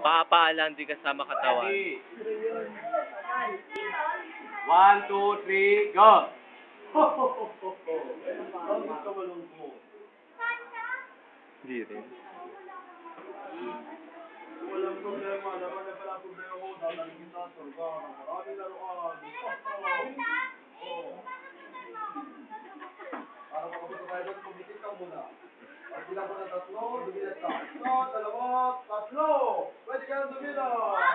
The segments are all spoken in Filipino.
Papaalam, di kasama katawan. Ready? 1, 2, 3, go! Hindi rin. Walang problema, naman na pala problema ko, dadaling kita sa lugar ng maraming laruan. Para makapito tayo doon, pumisit ka muna. Pag bilang ko ng 3, dumilas ka. 1, 2, 3! Pwede ka nang dumilas!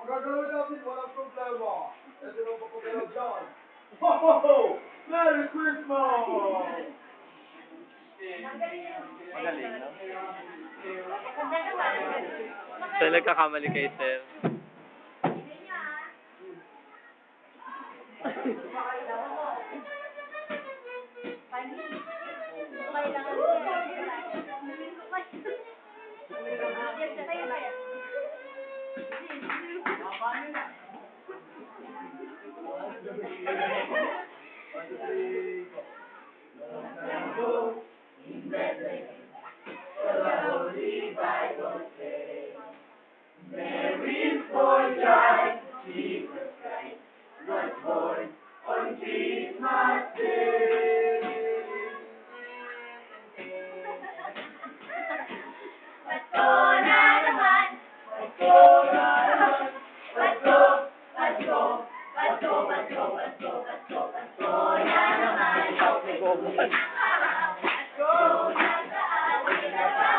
Magagawin natin, walang problema. Ito lang papagalaw dyan. Ho! Merry Christmas! Magaling, no? So, nagkakamali kayo, sir.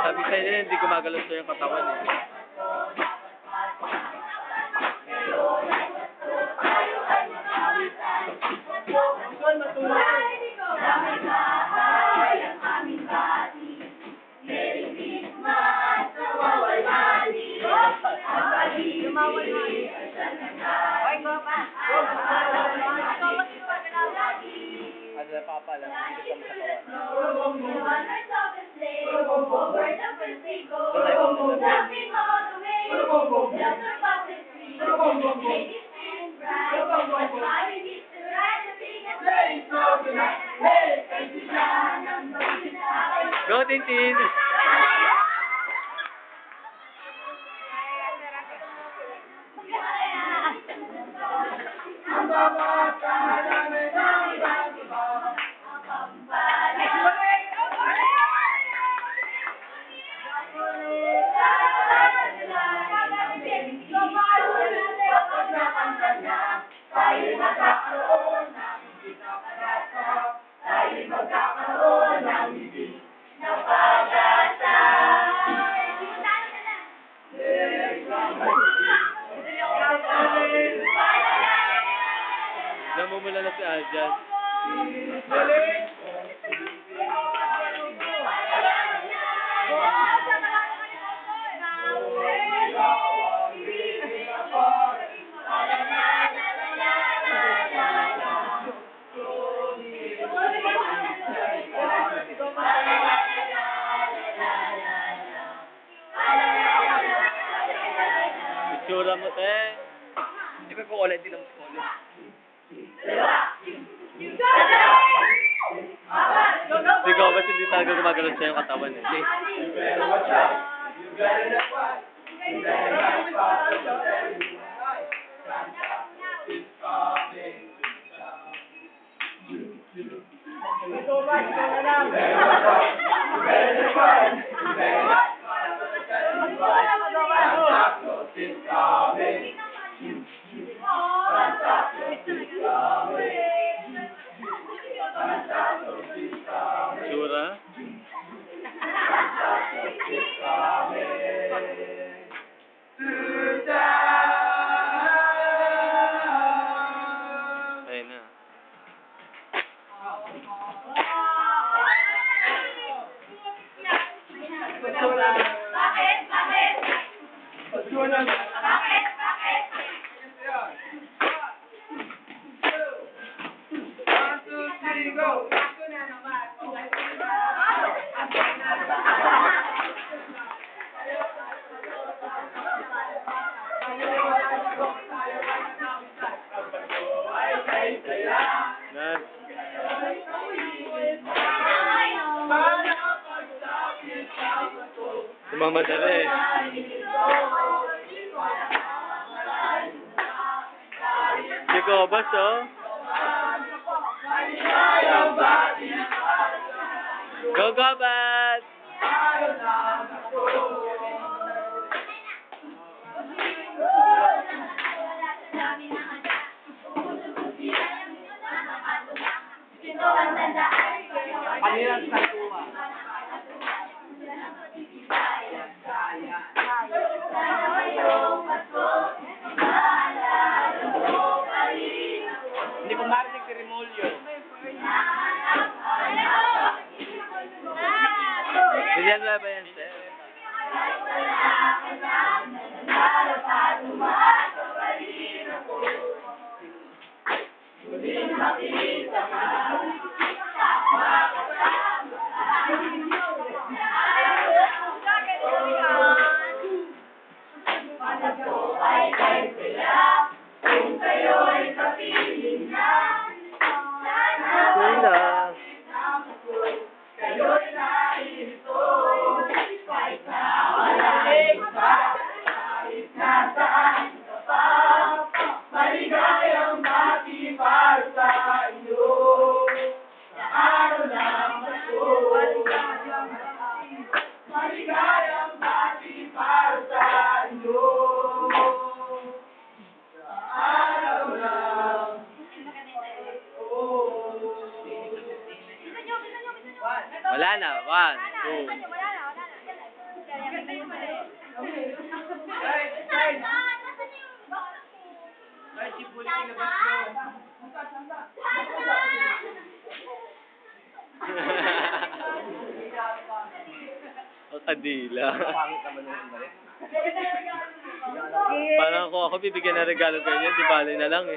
Sabi sa inyo, hindi gumagalaw sa yung katawan eh. Ano na papaalam, hindi kasama katawan. Go, Tintin! Namumula na si Aljan. Itsura mo, te. Di ba po ulit, di lang po ulit. Ikaw, ba't hindi talaga gumagalaw sa yung katawan eh? Itsura? Ayun na. Yan. Sumamadali eh. Si Cobas, oh. Go, Cobas! Panilang sa tuwa. Hindi ko marinig si Remolyo. Bigyan mo ba yan, sir? Ganda. Maligayang bati para sa iyo. Sa araw ng Pasko. Maligayang bati para sa iyo. Sa araw ng Pasko. Wala na. 1, 2. Kadila. Pangit naman yung iba eh. Parang kung ako bibigyan ng regalo kayo, di bali na lang eh.